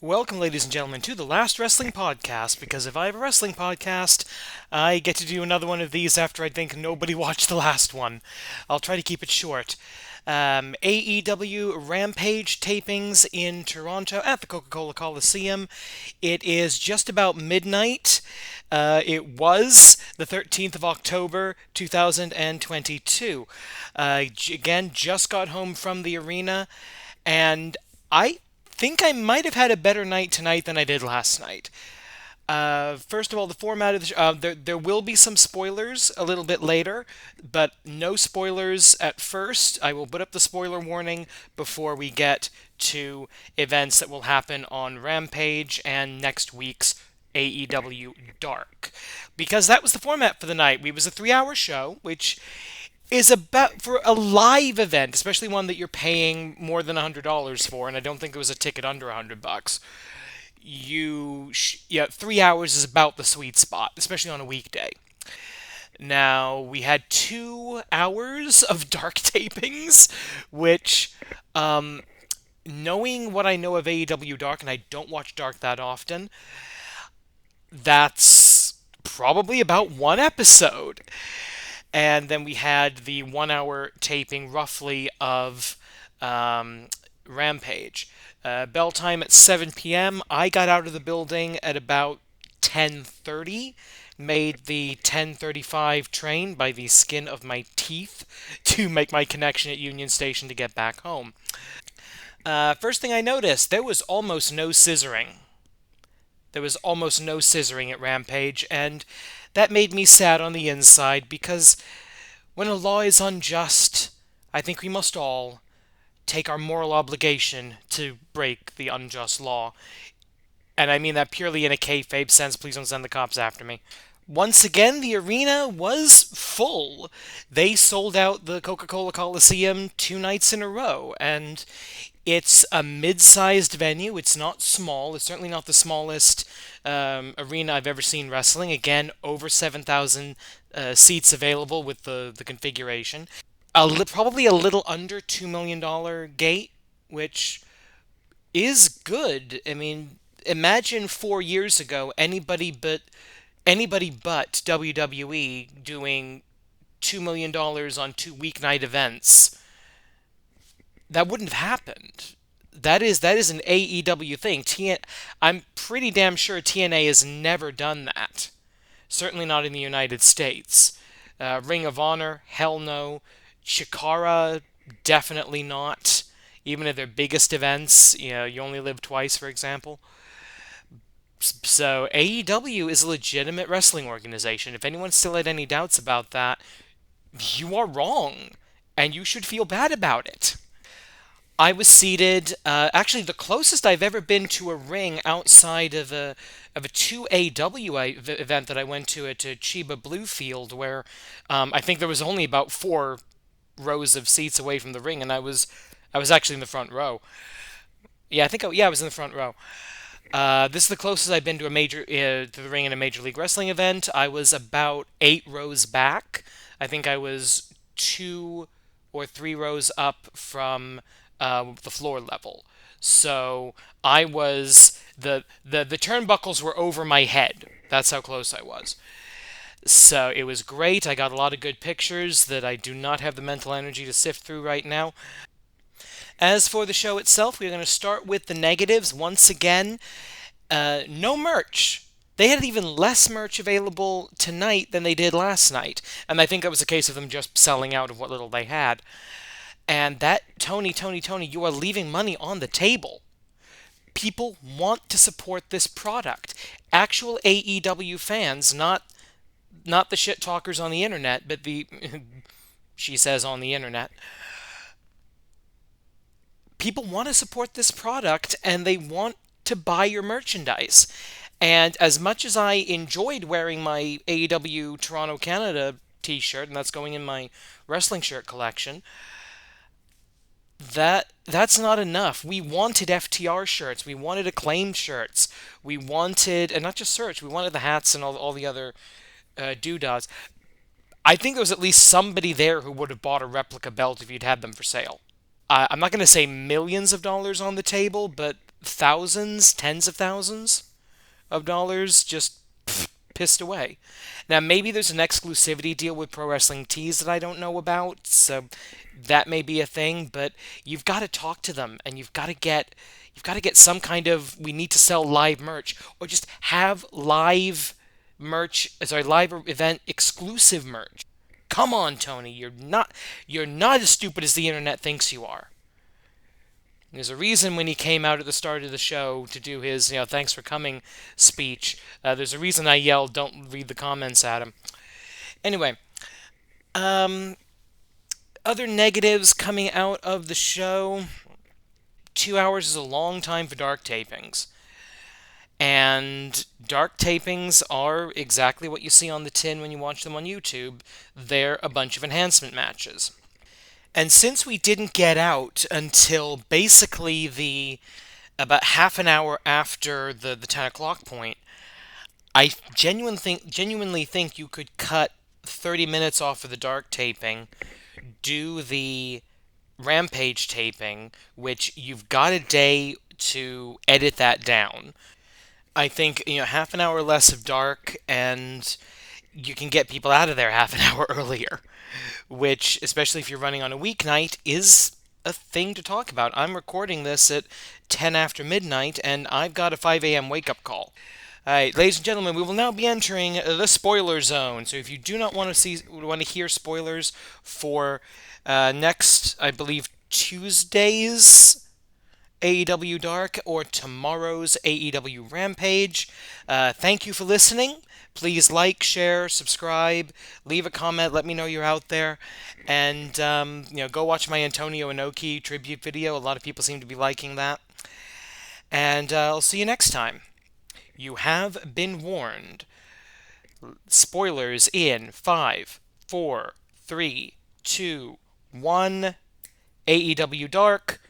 Welcome, ladies and gentlemen, to the last wrestling podcast. Because if I have a wrestling podcast, I get to do another one of these after I think nobody watched the last one. I'll try to keep it short. AEW Rampage tapings in Toronto at the Coca-Cola Coliseum. It is just about midnight. It was the 13th of October, 2022. Again, just got home from the arena, and I think I might have had a better night tonight than I did last night. First of all, the format of the there will be some spoilers a little bit later, but no spoilers at first. I will put up the spoiler warning before we get to events that will happen on Rampage and next week's AEW Dark. Because that was the format for the night. We was a 3-hour show, which is about for a live event, especially one that you're paying more than $100 for, and I don't think there was a ticket under $100. Yeah, 3 hours is about the sweet spot, especially on a weekday. Now we had 2 hours of dark tapings, which, knowing what I know of AEW Dark, and I don't watch Dark that often, that's probably about one episode. And then we had the 1 hour taping roughly of Rampage. Bell time at 7 p.m. I got out of the building at about 10:30. Made the 10:35 train by the skin of my teeth to make my connection at Union Station to get back home. First thing I noticed, there was almost no scissoring. There was almost no scissoring at Rampage, and that made me sad on the inside because when a law is unjust, I think we must all take our moral obligation to break the unjust law. And I mean that purely in a kayfabe sense. Please don't send the cops after me. Once again, the arena was full. They sold out the Coca-Cola Coliseum 2 nights in a row, and it's a mid-sized venue. It's not small. It's certainly not the smallest arena I've ever seen wrestling. Again, over 7,000 seats available with the configuration. Probably a little under $2 million gate, which is good. I mean, imagine 4 years ago anybody but WWE doing $2 million on two weeknight events. That wouldn't have happened. That is an AEW thing. I'm pretty damn sure TNA has never done that. Certainly not in the United States. Ring of Honor, hell no. Chikara, definitely not. Even at their biggest events, you only live twice, for example. So AEW is a legitimate wrestling organization. If anyone still had any doubts about that, you are wrong, and you should feel bad about it. I was seated, actually the closest I've ever been to a ring outside of a 2AW event that I went to at Chiba Bluefield, where I think there was only about 4 rows of seats away from the ring, and I was actually in the front row. Yeah, I was in the front row. This is the closest I've been to a major to the ring in a Major League Wrestling event. I was about 8 rows back. I think I was 2 or 3 rows up from the floor level. So I was the turnbuckles were over my head. That's how close I was. So it was great. I got a lot of good pictures that I do not have the mental energy to sift through right now. As for the show itself, we're going to start with the negatives once again. No merch. They had even less merch available tonight than they did last night, and I think that was a case of them just selling out of what little they had. And that, Tony, you are leaving money on the table. People want to support this product. Actual AEW fans, not the shit talkers on the internet, but the she says on the internet. People want to support this product and they want to buy your merchandise. And as much as I enjoyed wearing my AEW Toronto Canada t-shirt, and that's going in my wrestling shirt collection, that's not enough. We wanted FTR shirts, we wanted acclaimed shirts, we wanted, and not just shirts, we wanted the hats and all the other doodads. I think there was at least somebody there who would have bought a replica belt if you'd had them for sale. I'm not going to say millions of dollars on the table, but thousands, tens of thousands of dollars just pissed away. Now, maybe there's an exclusivity deal with Pro Wrestling Tees that I don't know about, so that may be a thing, but you've got to talk to them and you've got to get some kind of we need to sell live merch or just have live merch, sorry, live event exclusive merch. Come on, Tony, you're not as stupid as the internet thinks you are. There's a reason when he came out at the start of the show to do his, thanks for coming speech. There's a reason I yelled, don't read the comments at him. Anyway, um, other negatives coming out of the show. 2 hours is a long time for dark tapings. And dark tapings are exactly what you see on the tin when you watch them on YouTube. They're a bunch of enhancement matches. And since we didn't get out until basically the about half an hour after the 10 o'clock point, I genuinely think you could cut 30 minutes off of the dark taping, do the Rampage taping, which you've got a day to edit that down. I think, half an hour less of dark, and you can get people out of there half an hour earlier, which, especially if you're running on a weeknight, is a thing to talk about. I'm recording this at 10 after midnight, and I've got a 5 a.m. wake up call. All right, ladies and gentlemen, we will now be entering the spoiler zone. So if you do not want to hear spoilers for next, I believe, Tuesday's AEW Dark or tomorrow's AEW Rampage, thank you for listening. Please like, share, subscribe, leave a comment, let me know you're out there, and go watch my Antonio Inoki tribute video. A lot of people seem to be liking that, and I'll see you next time. You have been warned. Spoilers in 5, 4, 3, 2, 1. AEW Dark.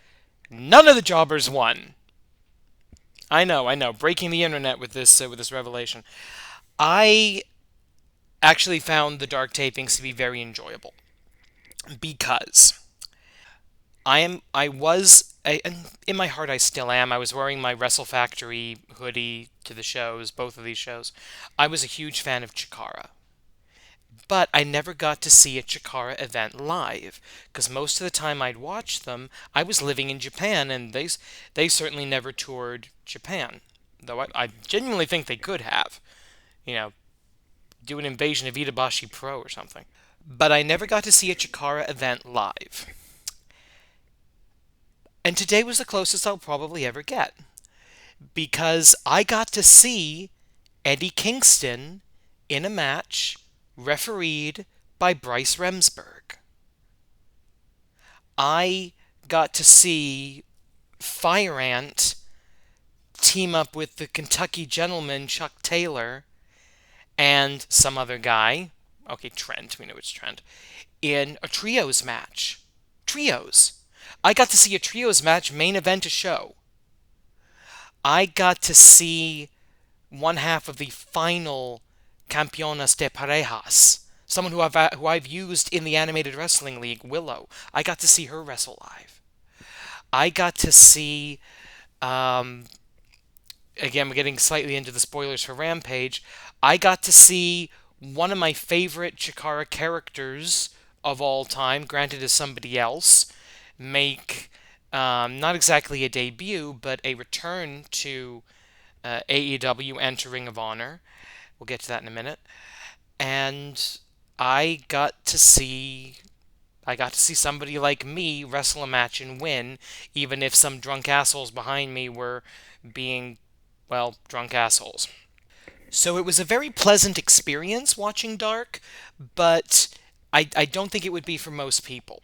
None of the jobbers won. I know. Breaking the internet with this revelation. I actually found the dark tapings to be very enjoyable because and in my heart I still am. I was wearing my Wrestle Factory hoodie to the shows, both of these shows. I was a huge fan of Chikara. But I never got to see a Chikara event live, because most of the time I'd watch them, I was living in Japan, and they certainly never toured Japan. Though I genuinely think they could have. You know, do an invasion of Itabashi Pro or something. But I never got to see a Chikara event live. And today was the closest I'll probably ever get. Because I got to see Eddie Kingston in a match refereed by Bryce Remsburg. I got to see Fire Ant team up with the Kentucky gentleman Chuck Taylor and some other guy, okay, Trent, we know it's Trent, in a trios match. Trios. I got to see a trios match main event a show. I got to see one half of the final Campeonas de Parejas, someone who I've used in the Animated Wrestling League, Willow. I got to see her wrestle live. I got to see, again, we're getting slightly into the spoilers for Rampage. I got to see one of my favorite Chikara characters of all time, granted as somebody else, make not exactly a debut, but a return to AEW enter Ring of Honor. We'll get to that in a minute. And I got to see somebody like me wrestle a match and win, even if some drunk assholes behind me were being, well, drunk assholes. So it was a very pleasant experience watching Dark, but I don't think it would be for most people.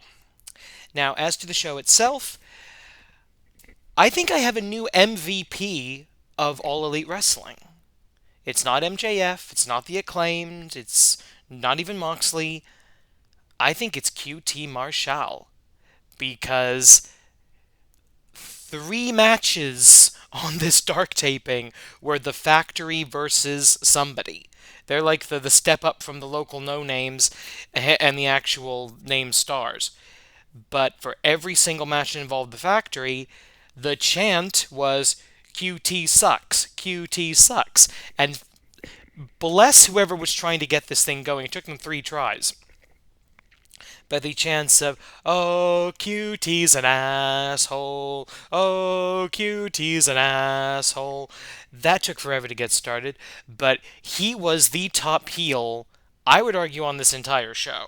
Now, as to the show itself, I think I have a new MVP of All Elite Wrestling. It's not MJF, it's not The Acclaimed, it's not even Moxley. I think it's QT Marshall, because 3 matches on this dark taping were the Factory versus somebody. They're like the step up from the local no-names and the actual name stars. But for every single match that involved the Factory, The chant was QT sucks, QT sucks. And bless whoever was trying to get this thing going. It took them 3 tries. But the chants of, oh, QT's an asshole, oh, QT's an asshole, that took forever to get started. But he was the top heel, I would argue, on this entire show.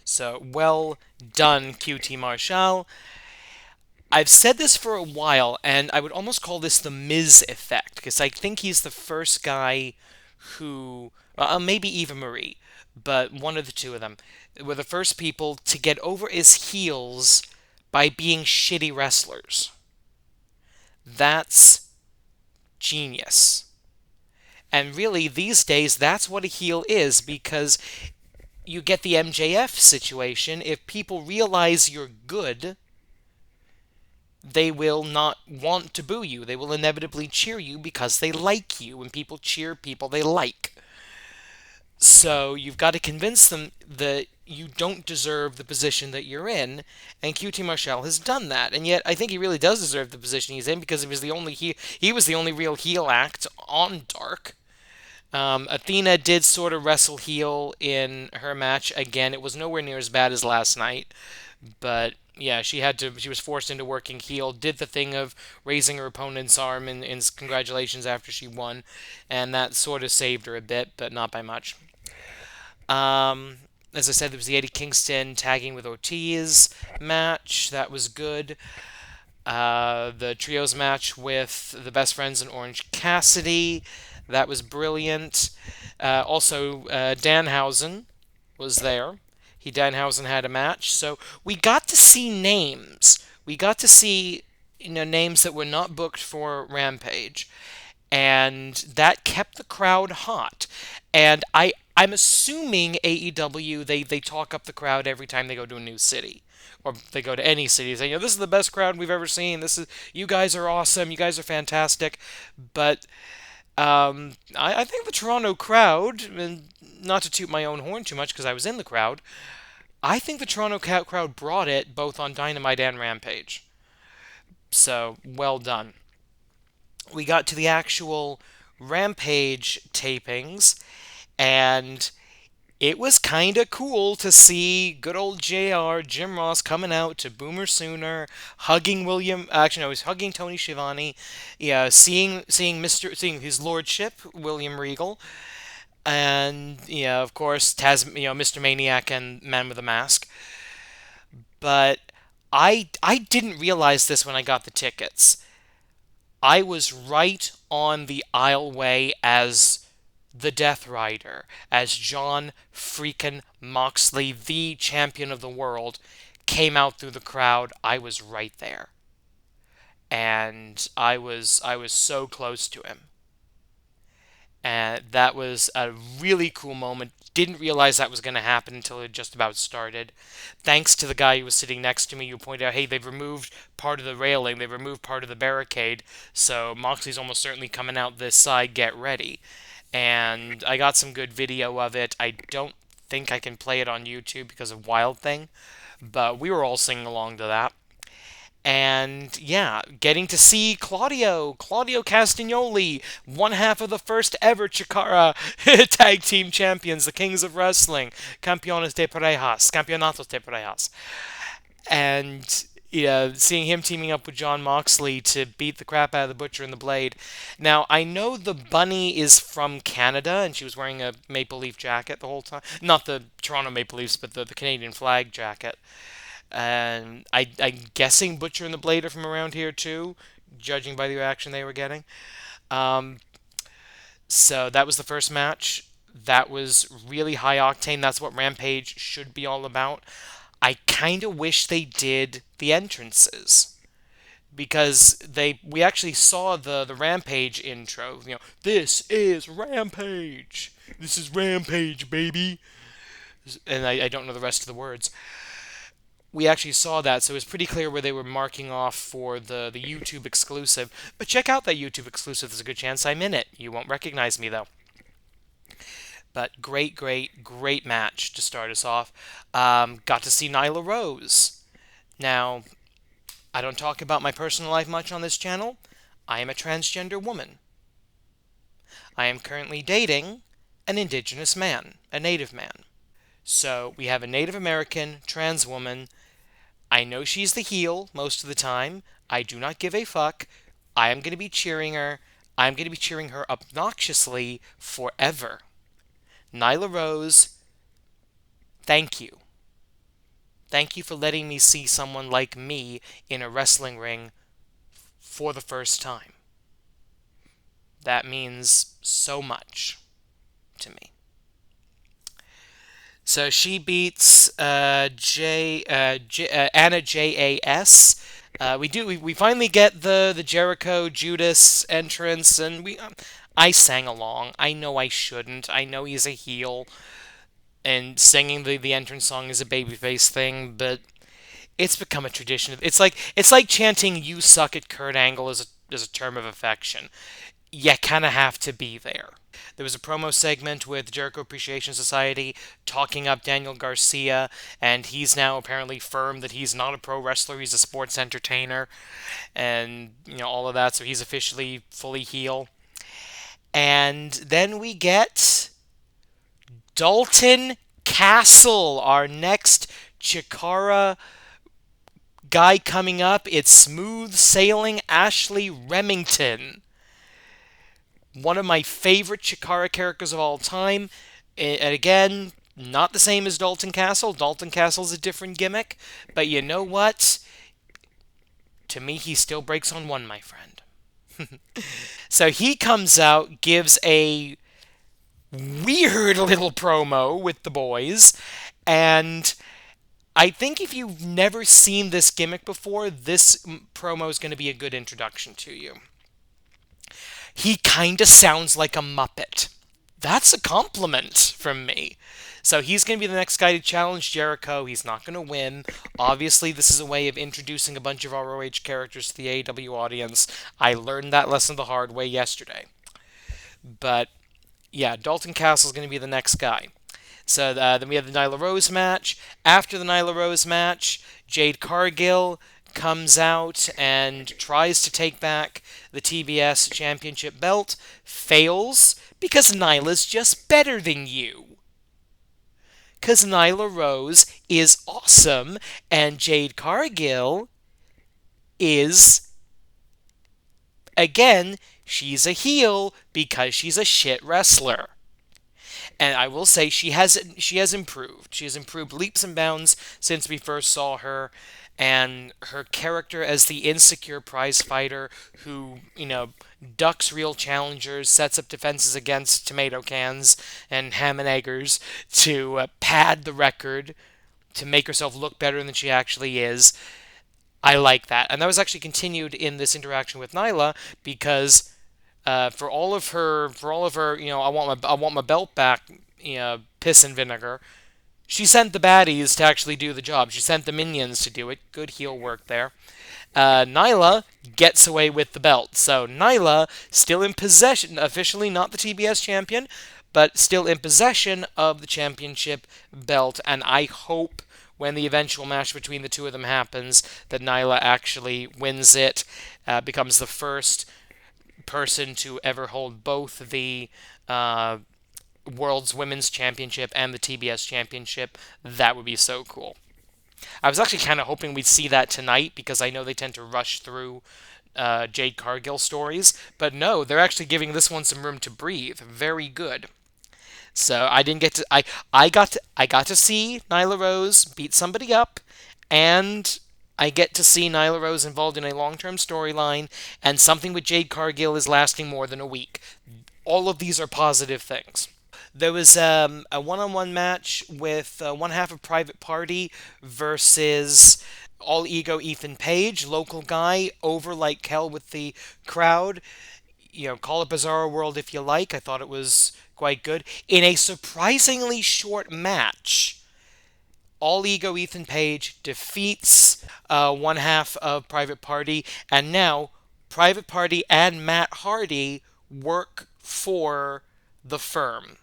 So, well done, QT Marshall. I've said this for a while, and I would almost call this the Miz effect, because I think he's the first guy who, maybe Eva Marie, but one of the two of them, were the first people to get over as heels by being shitty wrestlers. That's genius. And really, these days, that's what a heel is, because you get the MJF situation. If people realize you're good, they will not want to boo you. They will inevitably cheer you because they like you, and people cheer people they like. So you've got to convince them that you don't deserve the position that you're in, and QT Marshall has done that. And yet, I think he really does deserve the position he's in because he was the only real heel act on Dark. Athena did sort of wrestle heel in her match. Again, it was nowhere near as bad as last night, but yeah, she was forced into working heel, did the thing of raising her opponent's arm in congratulations after she won, and that sort of saved her a bit, but not by much. As I said, there was the Eddie Kingston tagging with Ortiz match. That was good. The trios match with the Best Friends and Orange Cassidy. That was brilliant. Also, Danhausen was there. Danhausen had a match. So we got to see names. We got to see names that were not booked for Rampage, and that kept the crowd hot. And I'm assuming AEW they talk up the crowd every time they go to a new city, or they go to any city, saying, this is the best crowd we've ever seen. This is You guys are awesome. You guys are fantastic. But I think the Toronto crowd, and not to toot my own horn too much because I was in the crowd, I think the Toronto crowd brought it both on Dynamite and Rampage. So well done. We got to the actual Rampage tapings, and it was kind of cool to see good old JR, Jim Ross, coming out to Boomer Sooner, hugging William. Actually, no, he was hugging Tony Schiavone. Yeah, seeing his lordship, William Regal, and yeah, of course, Mr. Maniac and Man with a Mask. But I didn't realize this when I got the tickets. I was right on the aisleway as the Death Rider, as John freaking Moxley, the champion of the world, came out through the crowd. I was right there, and I was so close to him, and that was a really cool moment. Didn't realize that was going to happen until it just about started. Thanks to the guy who was sitting next to me, who pointed out, hey, they've removed part of the railing, they've removed part of the barricade, so Moxley's almost certainly coming out this side, get ready. And I got some good video of it. I don't think I can play it on YouTube because of Wild Thing, but we were all singing along to that. And yeah, getting to see Claudio Castagnoli, one half of the first ever Chikara tag team champions, the Kings of Wrestling, Campeonatos de Parejas. And yeah, seeing him teaming up with John Moxley to beat the crap out of the Butcher and the Blade. Now, I know the bunny is from Canada, and she was wearing a Maple Leaf jacket the whole time. Not the Toronto Maple Leafs, but the Canadian flag jacket. And I'm guessing Butcher and the Blade are from around here too, judging by the reaction they were getting. Um, so that was the first match. That was really high octane. That's what Rampage should be all about. I kind of wish they did the entrances because we actually saw the Rampage intro. This is Rampage. This is Rampage, baby. And I don't know the rest of the words. We actually saw that, so it was pretty clear where they were marking off for the YouTube exclusive. But check out that YouTube exclusive. There's a good chance I'm in it. You won't recognize me, though. But great, great, great match to start us off. Got to see Nyla Rose. Now, I don't talk about my personal life much on this channel. I am a transgender woman. I am currently dating an indigenous man, a native man. So we have a Native American trans woman. I know she's the heel most of the time. I do not give a fuck. I am going to be cheering her. I'm going to be cheering her obnoxiously forever. Nyla Rose, thank you. Thank you for letting me see someone like me in a wrestling ring for the first time. That means so much to me. So she beats Anna JAS. We finally get the Jericho Judas entrance, and I sang along. I know I shouldn't. I know he's a heel, and singing the entrance song is a babyface thing, but it's become a tradition. It's like chanting "You suck" at Kurt Angle as a term of affection. You kind of have to be there. There was a promo segment with Jericho Appreciation Society talking up Daniel Garcia, and he's now apparently firm that he's not a pro wrestler, he's a sports entertainer, and all of that, so he's officially fully heel. And then we get Dalton Castle, our next Chikara guy coming up. It's smooth sailing Ashley Remington, one of my favorite Chikara characters of all time. And again, not the same as Dalton Castle. Dalton Castle's a different gimmick. But you know what? To me, he still breaks on one, my friend. So he comes out, gives a weird little promo with the boys, and I think if you've never seen this gimmick before, this promo is going to be a good introduction to you. He kind of sounds like a Muppet. That's a compliment from me. So he's going to be the next guy to challenge Jericho. He's not going to win. Obviously, this is a way of introducing a bunch of ROH characters to the AEW audience. I learned that lesson the hard way yesterday. But yeah, Dalton Castle is going to be the next guy. So then we have the Nyla Rose match. After the Nyla Rose match, Jade Cargill comes out and tries to take back the TBS Championship belt. Fails because Nyla's just better than you. Because Nyla Rose is awesome and Jade Cargill is, again, she's a heel because she's a shit wrestler. And I will say she has improved. She has improved leaps and bounds since we first saw her, and her character as the insecure prize fighter who, ducks real challengers, sets up defenses against tomato cans and ham and eggers to pad the record, to make herself look better than she actually is. I like that. And that was actually continued in this interaction with Nyla because for all of her, I want my belt back, piss and vinegar. She sent the baddies to actually do the job. She sent the minions to do it. Good heel work there. Nyla gets away with the belt. So Nyla still in possession, officially not the TBS champion, but still in possession of the championship belt. And I hope when the eventual match between the two of them happens that Nyla actually wins it, becomes the first person to ever hold both the World's Women's Championship and the TBS Championship. That would be so cool. I was actually kind of hoping we'd see that tonight because I know they tend to rush through Jade Cargill stories, but no, they're actually giving this one some room to breathe. Very good. So I didn't get to I got to see Nyla Rose beat somebody up, and I get to see Nyla Rose involved in a long-term storyline, and something with Jade Cargill is lasting more than a week. All of these are positive things. There was a one-on-one match with one half of Private Party versus All Ego Ethan Page, local guy, over like hell with the crowd. Call it Bizarro World if you like. I thought it was quite good. In a surprisingly short match, All Ego Ethan Page defeats one half of Private Party, and now Private Party and Matt Hardy work for the firm.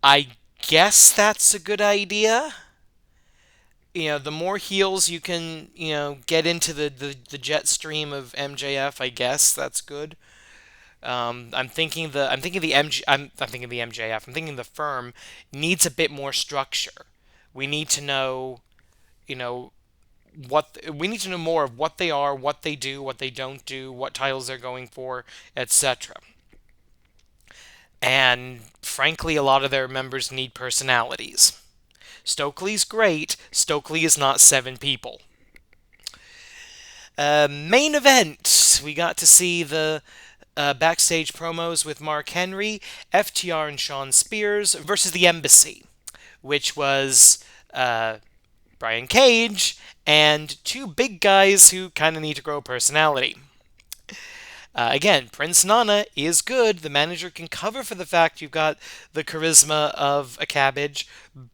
I guess that's a good idea. The more heels you can, get into the jet stream of MJF, I guess that's good. I'm thinking the MJF. I'm thinking the firm needs a bit more structure. We need to know, you know, we need to know more of what they are, what they do, what they don't do, what titles they're going for, etc. And frankly, a lot of their members need personalities. Stokely's great. Stokely is not seven people. Main event. We got to see the backstage promos with Mark Henry, FTR, and Sean Spears versus the Embassy, which was Brian Cage and two big guys who kind of need to grow personality. Again, Prince Nana is good. The manager can cover for the fact you've got the charisma of a cabbage,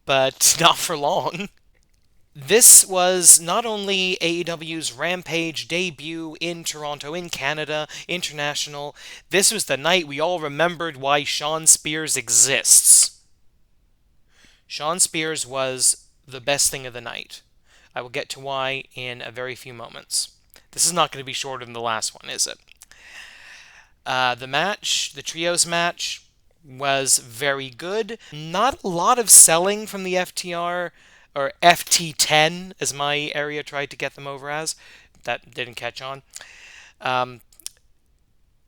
but not for long. This was not only AEW's Rampage debut in Toronto, in Canada, international, this was the night we all remembered why Sean Spears exists. Sean Spears was the best thing of the night. I will get to why in a very few moments. This is not going to be shorter than the last one, is it? The trios match, was very good. Not a lot of selling from the FTR, or FT10, as my area tried to get them over as. That didn't catch on. Um,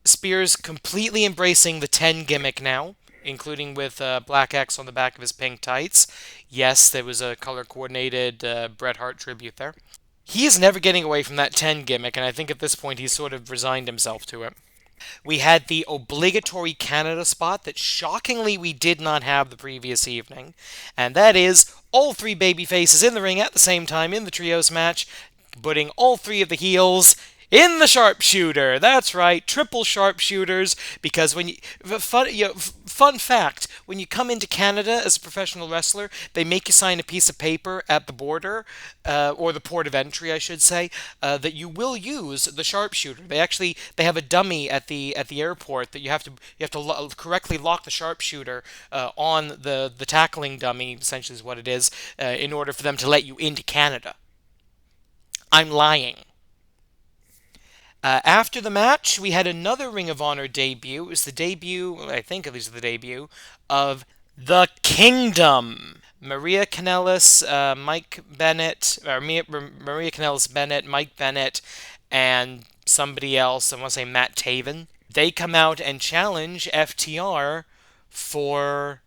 Spears completely embracing the 10 gimmick now, including with Black X on the back of his pink tights. Yes, there was a color coordinated Bret Hart tribute there. He is never getting away from that 10 gimmick, and I think at this point he's sort of resigned himself to it. We had the obligatory Canada spot that shockingly we did not have the previous evening, and that is all three baby faces in the ring at the same time in the trios match, putting all three of the heels in the sharpshooter. That's right, triple sharpshooters. Because fun fact: when you come into Canada as a professional wrestler, they make you sign a piece of paper at the border, or the port of entry, I should say, that you will use the sharpshooter. They have a dummy at the airport that you have to correctly lock the sharpshooter on the tackling dummy. Essentially, is what it is, in order for them to let you into Canada. I'm lying. After the match, we had another Ring of Honor debut. It was the debut, I think at least the debut, of The Kingdom. Maria Kanellis, Mike Bennett, or Maria Kanellis Bennett, Mike Bennett, and somebody else, I want to say Matt Taven. They come out and challenge FTR for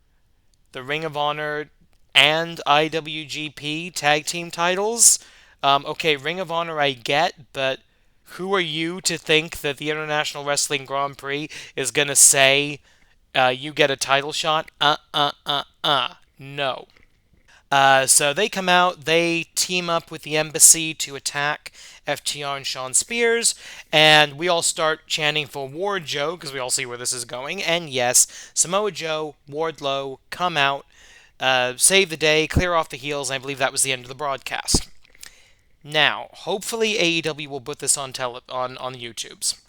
the Ring of Honor and IWGP tag team titles. Okay, Ring of Honor I get, but who are you to think that the International Wrestling Grand Prix is going to say you get a title shot? No. So they come out, they team up with the Embassy to attack FTR and Sean Spears, and we all start chanting for Ward Joe because we all see where this is going. And yes, Samoa Joe, Wardlow come out, save the day, clear off the heels, and I believe that was the end of the broadcast. Now, hopefully AEW will put this on the YouTubes.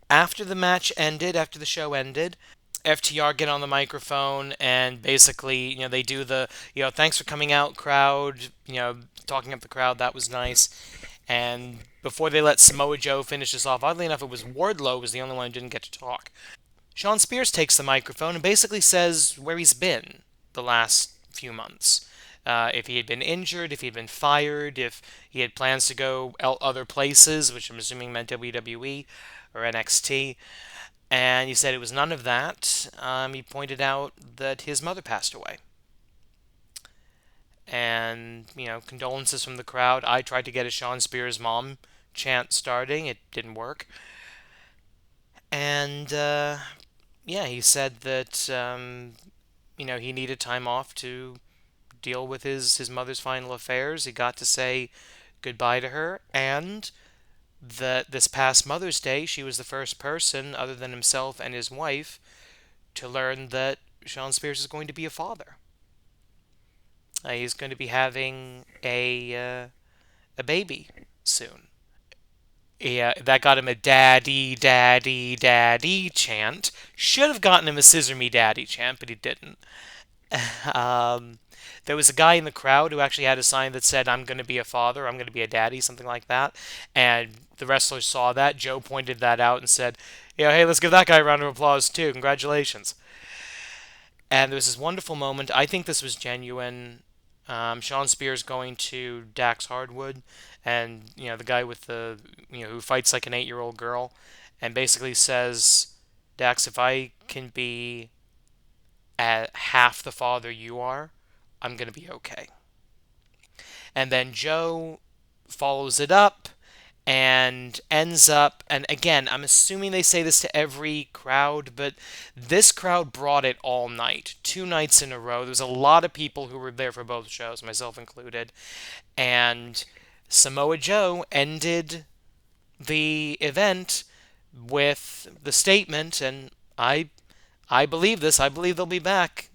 After the match ended, after the show ended, FTR get on the microphone and basically, they do the, thanks for coming out, crowd, talking up the crowd, that was nice. And before they let Samoa Joe finish this off, oddly enough, it was Wardlow was the only one who didn't get to talk. Sean Spears takes the microphone and basically says where he's been the last few months. If he had been injured, if he had been fired, if he had plans to go other places, which I'm assuming meant WWE or NXT. And he said it was none of that. He pointed out that his mother passed away. And, condolences from the crowd. I tried to get a Sean Spears mom chant starting. It didn't work. And, he said that, he needed time off to deal with his mother's final affairs. He got to say goodbye to her, and that this past Mother's Day, she was the first person, other than himself and his wife, to learn that Sean Spears is going to be a father. He's going to be having a baby soon. Yeah, that got him a daddy, daddy, daddy chant. Should have gotten him a scissor me daddy chant, but he didn't. um, There was a guy in the crowd who actually had a sign that said, "I'm going to be a father, I'm going to be a daddy," something like that. And the wrestlers saw that. Joe pointed that out and said, "Yeah, hey, let's give that guy a round of applause too. Congratulations." And there was this wonderful moment. I think this was genuine. Sean Spears going to Dax Hardwood, and the guy with the who fights like an 8-year-old girl, and basically says, "Dax, if I can be at half the father you are, I'm gonna be okay." And then Joe follows it up and ends up, and again, I'm assuming they say this to every crowd, but this crowd brought it all night, 2 nights in a row. There was a lot of people who were there for both shows, myself included, and Samoa Joe ended the event with the statement, and I believe this. I believe they'll be back.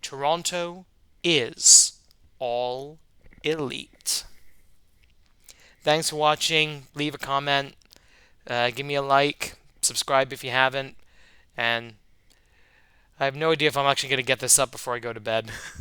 Toronto is all elite. Thanks for watching. Leave a comment. Give me a like. Subscribe if you haven't. And I have no idea if I'm actually going to get this up before I go to bed.